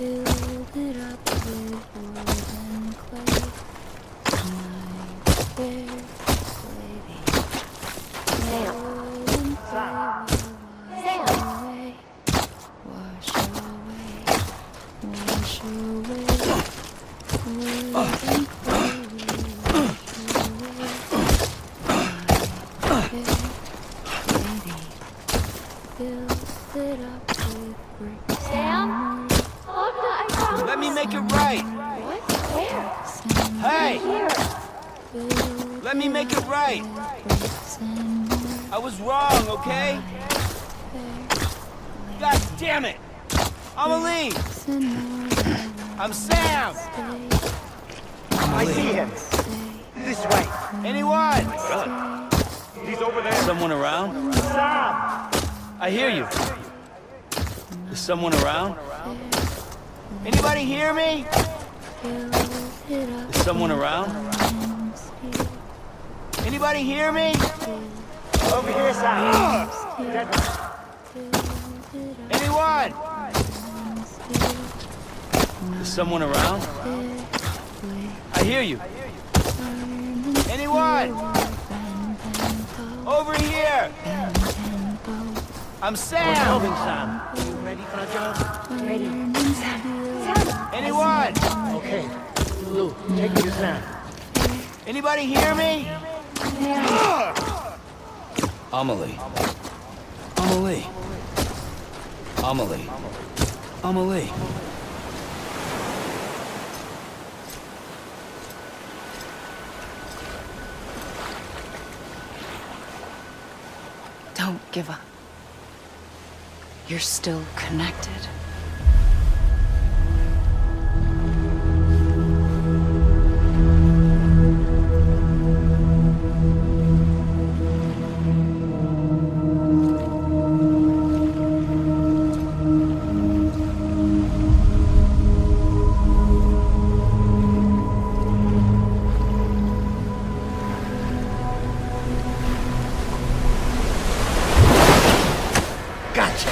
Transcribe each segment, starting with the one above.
Build it up with wood and clay. Night there, lady. Roll and play will wash away. Wash away. Wood and clay will wash away. Night there, lady. Build it up with bricks and mortar. Let me make it right. What? Where? Hey! Here. Let me make it right. I was wrong, okay? God damn it! I'm Ali. I'm Sam. I see him. This way. Anyone? He's over there. Someone around? Sam! I hear you. Is someone around? Anybody hear me? Is someone around? Anybody hear me? Over here, Sam. Anyone? Is someone around? I hear you. Anyone? Over here! I'm Sam! Sam. You ready for a job? Ready. Anyone? Okay. Lou, take me to Sam. Anybody hear me? Amelie. Amelie. Amelie. Amelie. Don't give up. You're still connected. Gotcha.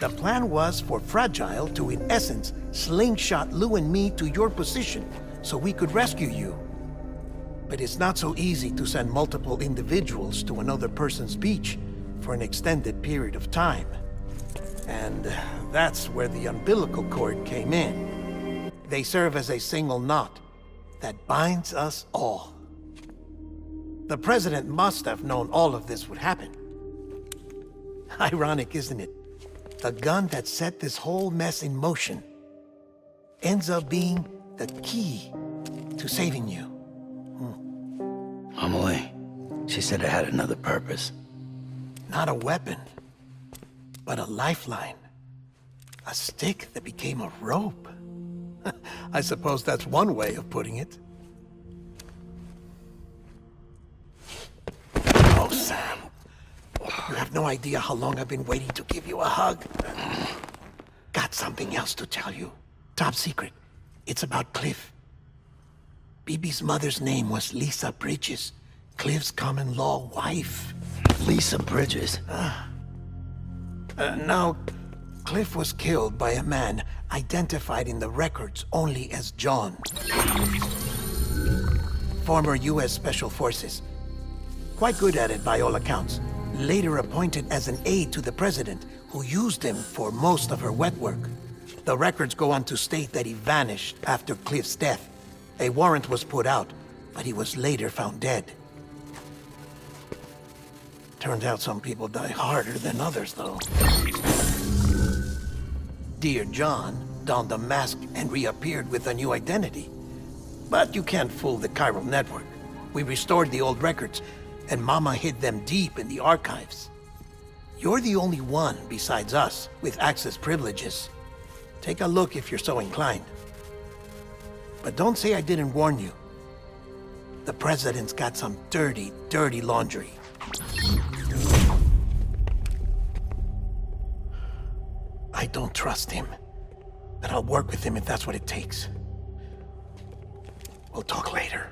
The plan was for Fragile to, in essence, slingshot Lou and me to your position so we could rescue you. But it's not so easy to send multiple individuals to another person's beach for an extended period of time. And that's where the umbilical cord came in. They serve as a single knot that binds us all. The president must have known all of this would happen. Ironic, isn't it? The gun that set this whole mess in motion ends up being the key to saving you. Amelie. She said it had another purpose. Not a weapon, but a lifeline. A stick that became a rope. I suppose that's one way of putting it. Oh, Sam. You have no idea how long I've been waiting to give you a hug. Got something else to tell you. Top secret. It's about Cliff. BB's mother's name was Lisa Bridges, Cliff's common-law wife. Lisa Bridges? Now, Cliff was killed by a man identified in the records only as John. Former U.S. Special Forces. Quite good at it by all accounts. later appointed as an aide to the president, who used him for most of her wet work. The records go on to state that he vanished after Cliff's death. A warrant was put out, but he was later found dead. Turns out some people die harder than others, though. Dear John donned a mask and reappeared with a new identity. But you can't fool the chiral network. We restored the old records, and Mama hid them deep in the archives. You're the only one besides us with access privileges. Take a look if you're so inclined. But don't say I didn't warn you. The president's got some dirty, dirty laundry. I don't trust him, but I'll work with him if that's what it takes. We'll talk later.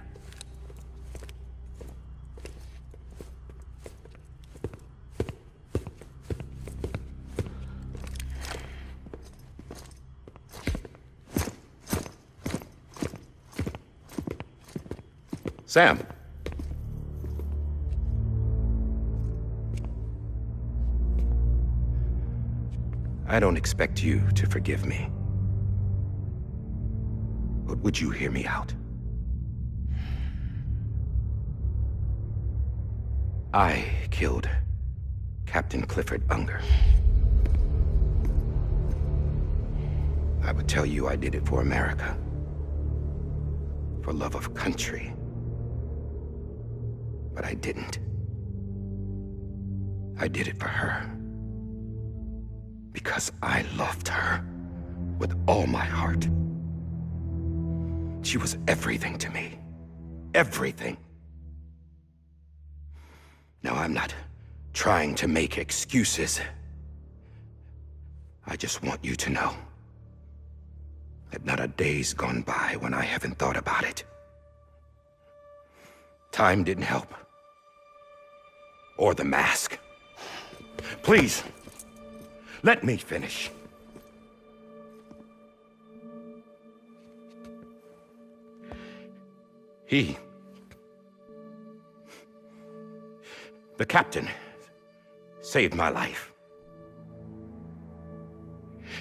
Sam. I don't expect you to forgive me. But would you hear me out? I killed Captain Clifford Unger. I would tell you I did it for America. For love of country. But I didn't. I did it for her. Because I loved her with all my heart. She was everything to me. Everything. Now, I'm not trying to make excuses. I just want you to know that not a day's gone by when I haven't thought about it. Time didn't help. Or the mask. Please, let me finish. The captain, saved my life.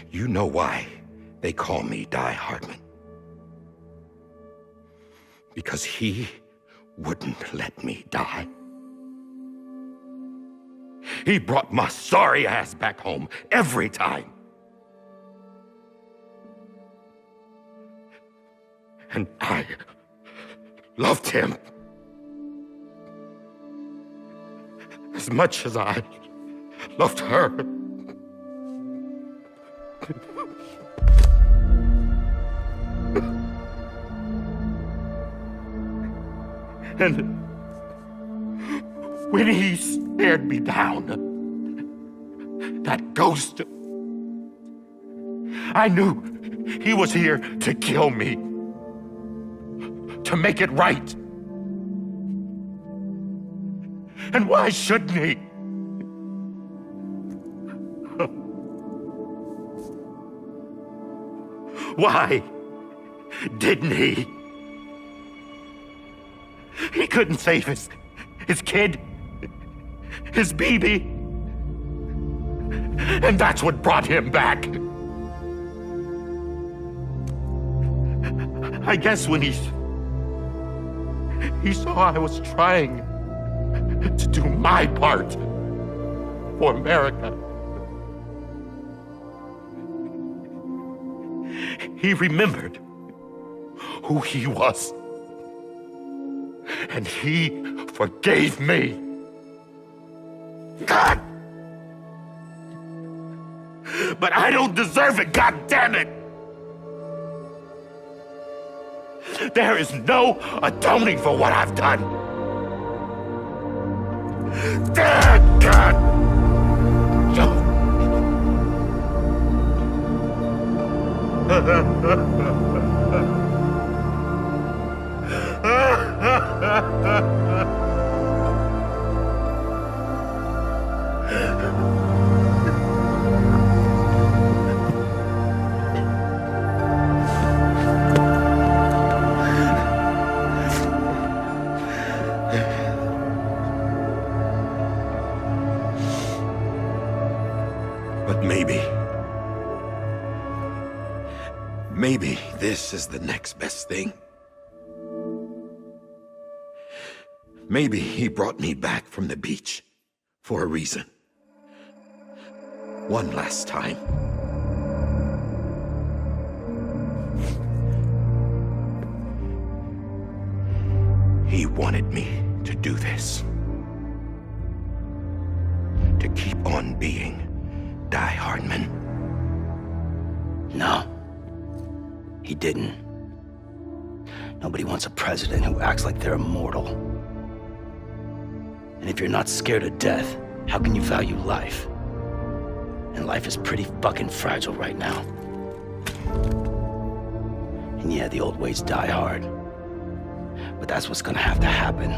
You know why they call me Die-Hardman. Because he wouldn't let me die. He brought my sorry ass back home every time. And I loved him as much as I loved her. And when he stared me down, that ghost, I knew he was here to kill me, to make it right. And why shouldn't he? Why didn't he? He couldn't save his kid, his baby. And that's what brought him back. I guess when he saw I was trying to do my part for America, he remembered who he was. And he forgave me. God! But I don't deserve it, God damn it! There is no atoning for what I've done. Dad, God! Maybe. Maybe this is the next best thing. Maybe he brought me back from the beach for a reason. One last time. He wanted me to do this. To keep on being Die-Hardman. No. He didn't. Nobody wants a president who acts like they're immortal. And if you're not scared of death, how can you value life? And life is pretty fucking fragile right now. And yeah, the old ways die hard. But that's what's gonna have to happen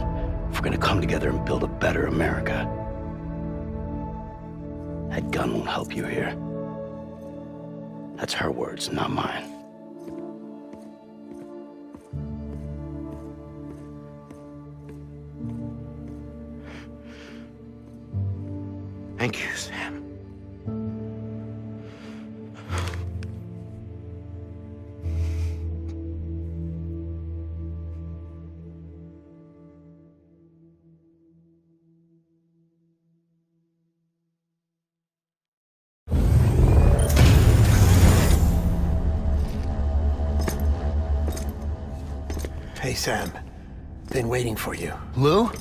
if we're gonna come together and build a better America. That gun won't help you here. That's her words, not mine. Thank you, Sam. Hey, Sam. Been waiting for you. Lou?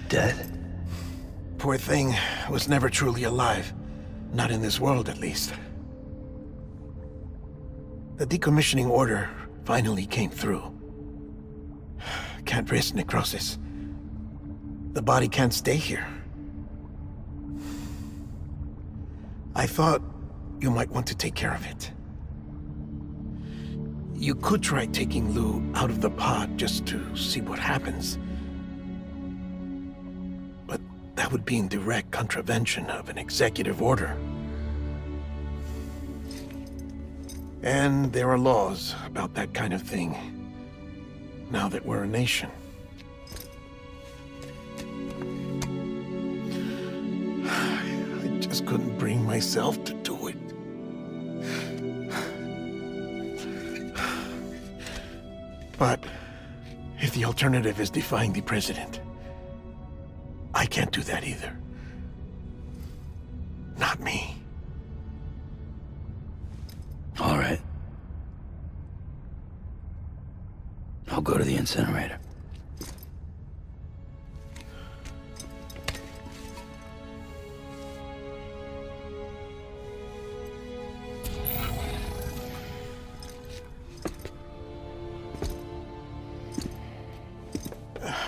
Dead? Poor thing was never truly alive. Not in this world, at least. The decommissioning order finally came through. Can't risk necrosis. The body can't stay here. I thought you might want to take care of it. You could try taking Lou out of the pod just to see what happens. But that would be in direct contravention of an executive order. And there are laws about that kind of thing, now that we're a nation. I just couldn't bring myself to do it. But if the alternative is defying the president, I can't do that either. Not me. All right. I'll go to the incinerator.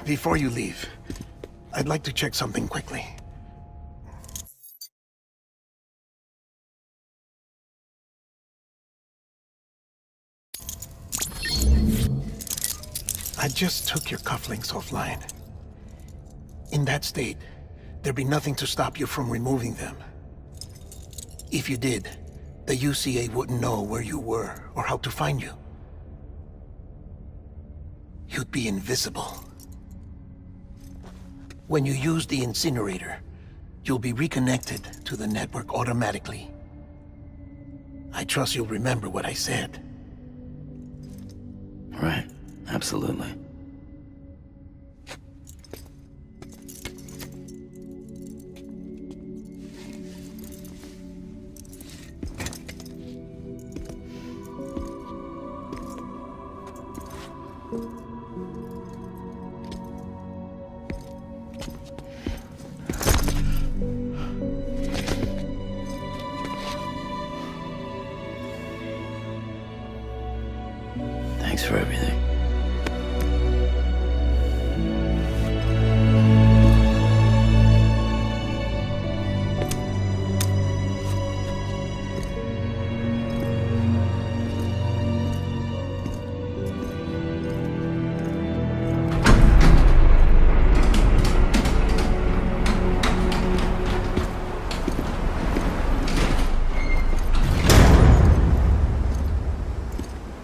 Before you leave, I'd like to check something quickly. I just took your cufflinks offline. In that state, there'd be nothing to stop you from removing them. If you did, the UCA wouldn't know where you were or how to find you. You'd be invisible. When you use the incinerator, you'll be reconnected to the network automatically. I trust you'll remember what I said. Right, absolutely. Thanks for everything.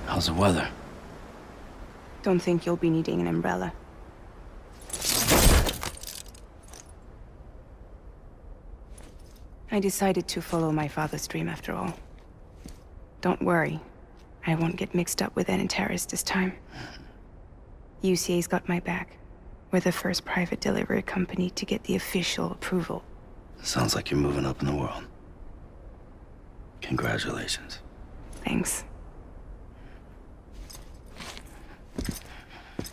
How's the weather? Don't think you'll be needing an umbrella. I decided to follow my father's dream after all. Don't worry. I won't get mixed up with any terrorists this time. UCA's got my back. We're the first private delivery company to get the official approval. Sounds like you're moving up in the world. Congratulations. Thanks.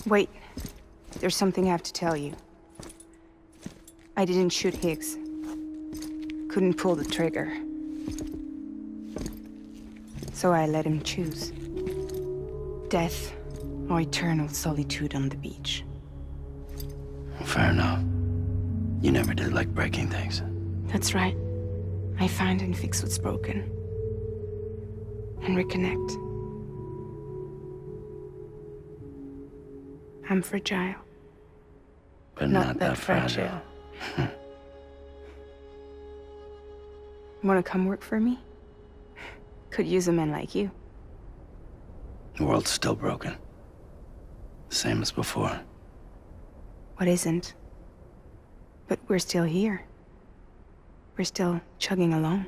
Wait. There's something I have to tell you. I didn't shoot Higgs. Couldn't pull the trigger. So I let him choose. Death or eternal solitude on the beach. Fair enough. You never did like breaking things. That's right. I find and fix what's broken. And reconnect. I'm fragile. But not that fragile. Wanna come work for me? Could use a man like you. The world's still broken. Same as before. What isn't? But we're still here. We're still chugging along.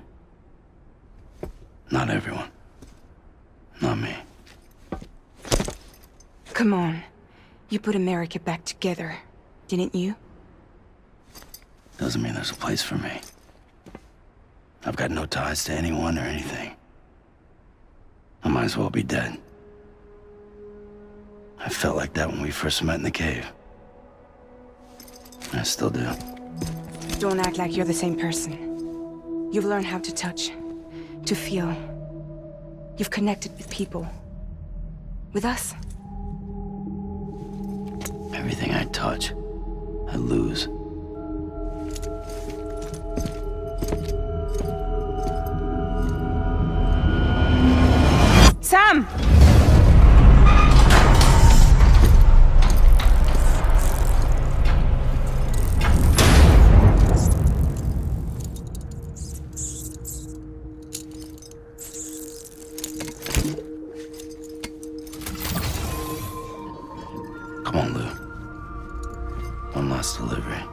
Not everyone. Not me. Come on. You put America back together, didn't you? Doesn't mean there's a place for me. I've got no ties to anyone or anything. I might as well be dead. I felt like that when we first met in the cave. I still do. Don't act like you're the same person. You've learned how to touch, to feel. You've connected with people. With us. Everything I touch, I lose. Sam! Come on, Lou. One last delivery.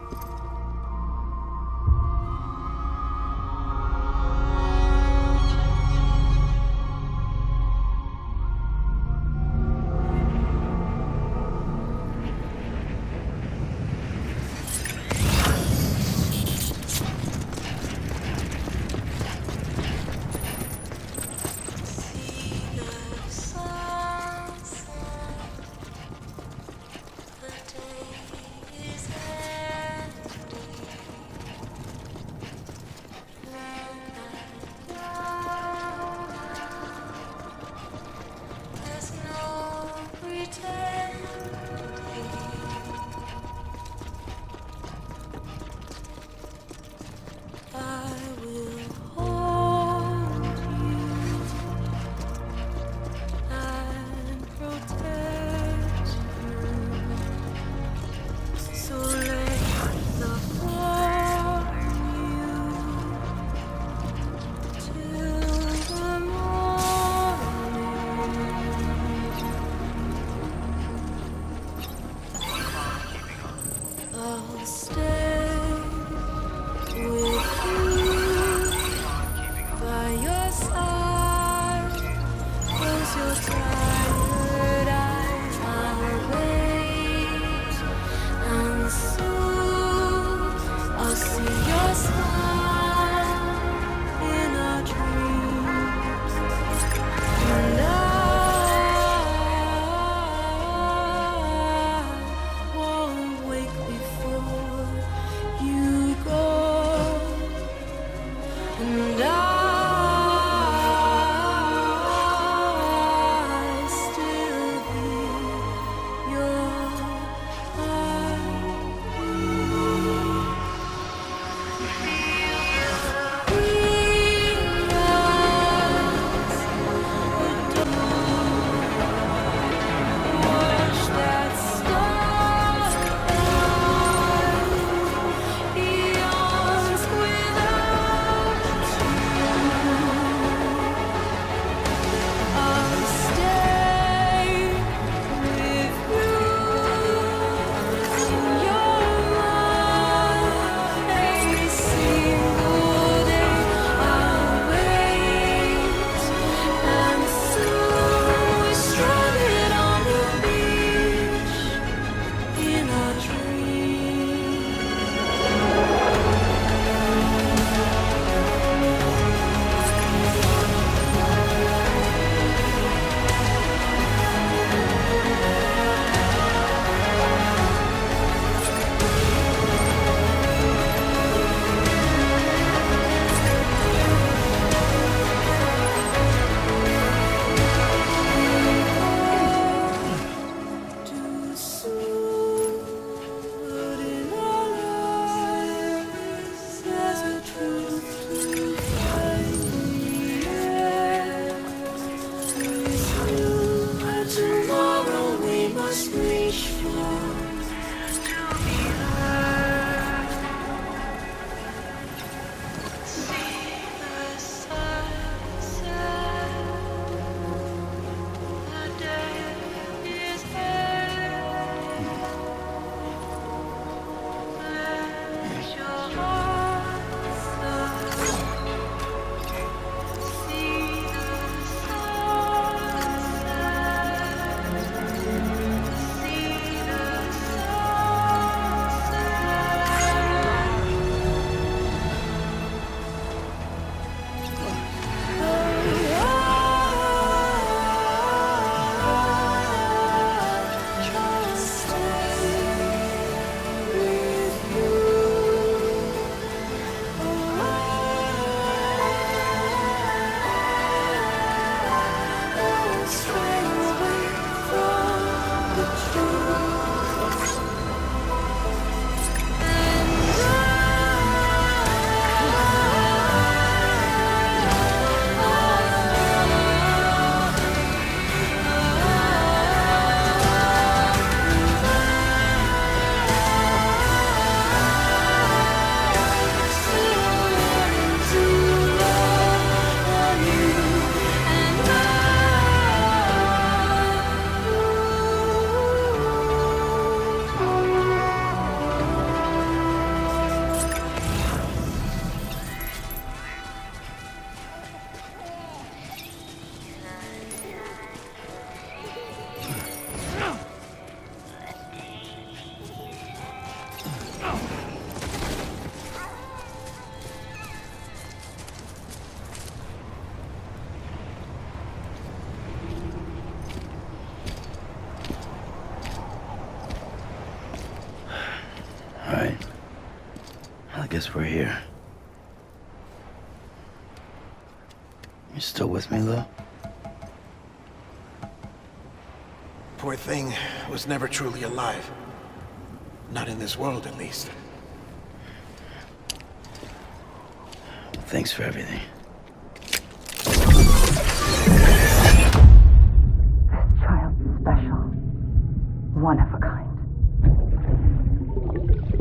All right. Well, I guess we're here. You still with me, Lou? Poor thing was never truly alive. Not in this world, at least. Thanks for everything. Child's special. One of a kind.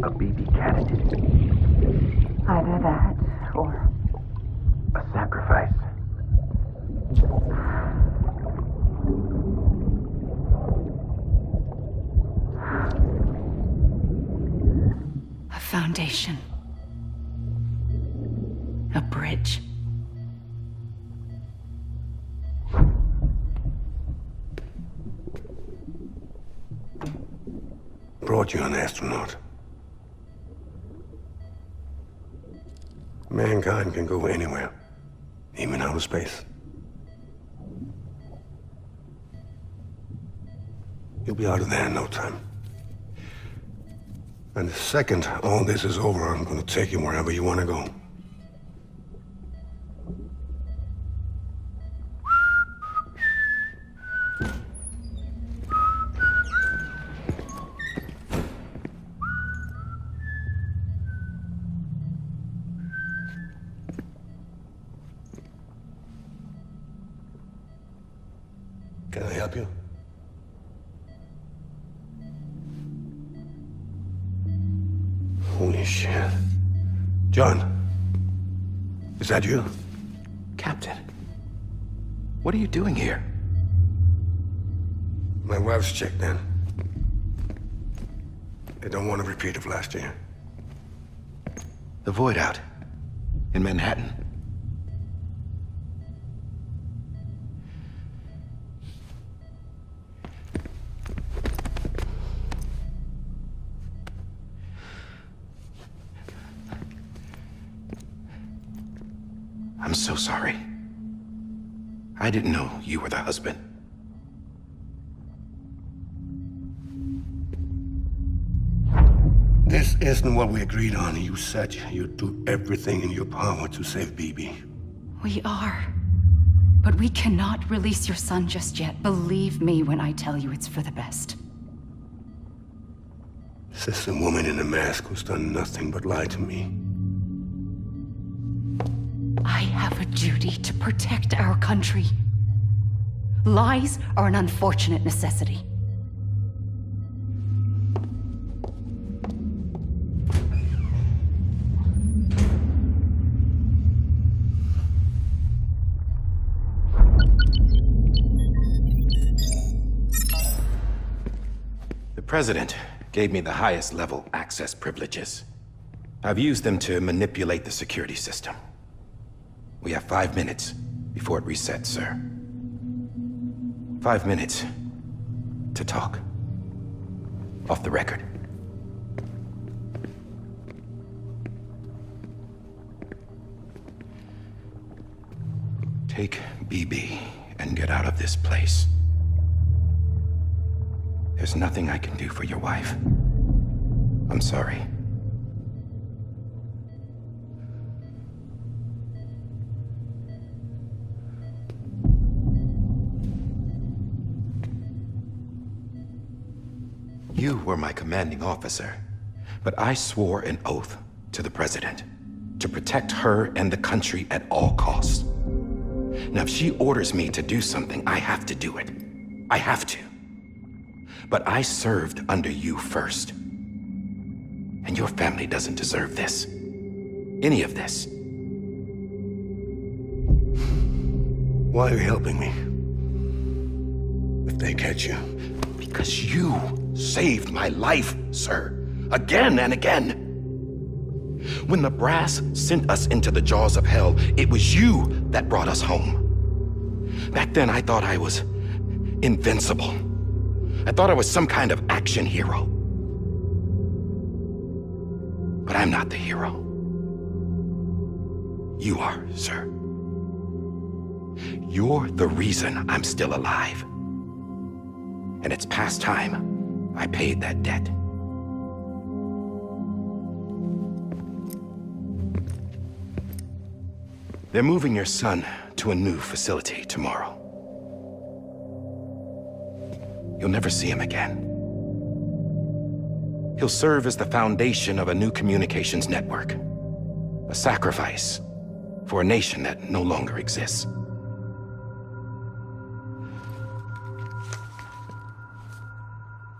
A BB candidate. Either that, or A sacrifice. a foundation. A bridge. Brought you an astronaut. Mankind can go anywhere, even outer space. You'll be out of there in no time. And the second all this is over, I'm gonna take you wherever you wanna go. Can I help you? Holy shit. John, is that you? Captain, what are you doing here? My wife's checked in. They don't want a repeat of last year. The Void out in Manhattan. I'm so sorry. I didn't know you were the husband. This isn't what we agreed on. You said you'd do everything in your power to save BB. We are. But we cannot release your son just yet. Believe me when I tell you it's for the best. This is a woman in a mask who's done nothing but lie to me. I have a duty to protect our country. Lies are an unfortunate necessity. President gave me the highest level access privileges. I've used them to manipulate the security system. We have 5 minutes before it resets, sir. 5 minutes to talk. Off the record. Take BB and get out of this place. There's nothing I can do for your wife. I'm sorry. You were my commanding officer, but I swore an oath to the President to protect her and the country at all costs. Now, if she orders me to do something, I have to do it. I have to. But I served under you first. And your family doesn't deserve this. Any of this. Why are you helping me? If they catch you. Because you saved my life, sir. Again and again. When the brass sent us into the jaws of hell, it was you that brought us home. Back then, I thought I was invincible. I thought I was some kind of action hero. But I'm not the hero. You are, sir. You're the reason I'm still alive. And it's past time I paid that debt. They're moving your son to a new facility tomorrow. You'll never see him again. He'll serve as the foundation of a new communications network. A sacrifice for a nation that no longer exists.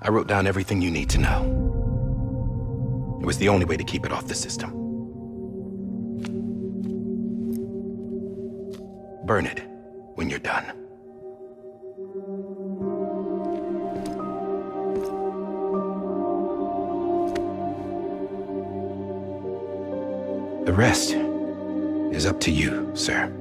I wrote down everything you need to know. It was the only way to keep it off the system. Burn it when you're done. The rest is up to you, sir.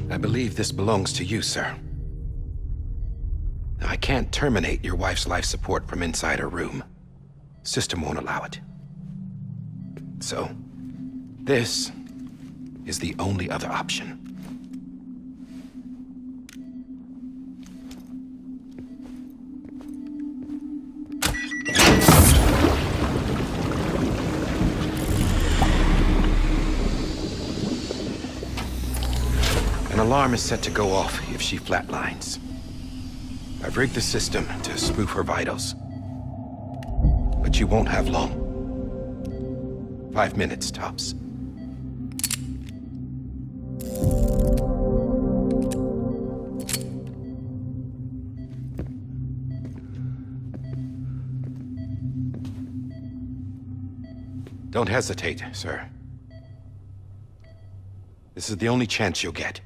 I believe this belongs to you, sir. Now, I can't terminate your wife's life support from inside her room. System won't allow it. So, this is the only other option. An alarm is set to go off if she flatlines. I've rigged the system to spoof her vitals. But you won't have long. 5 minutes, tops. Don't hesitate, sir. This is the only chance you'll get.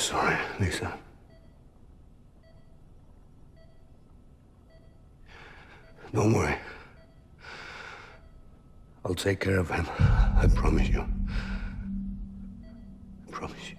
sorry, Lisa. Don't worry. I'll take care of him. I promise you. I promise you.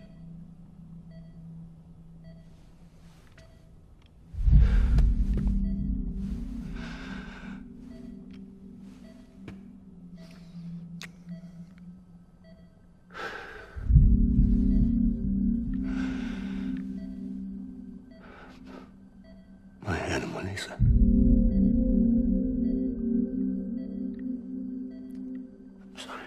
My animal, Lisa. I'm sorry.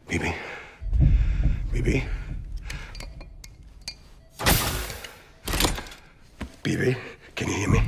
Bibi. Bibi. Bibi, can you hear me?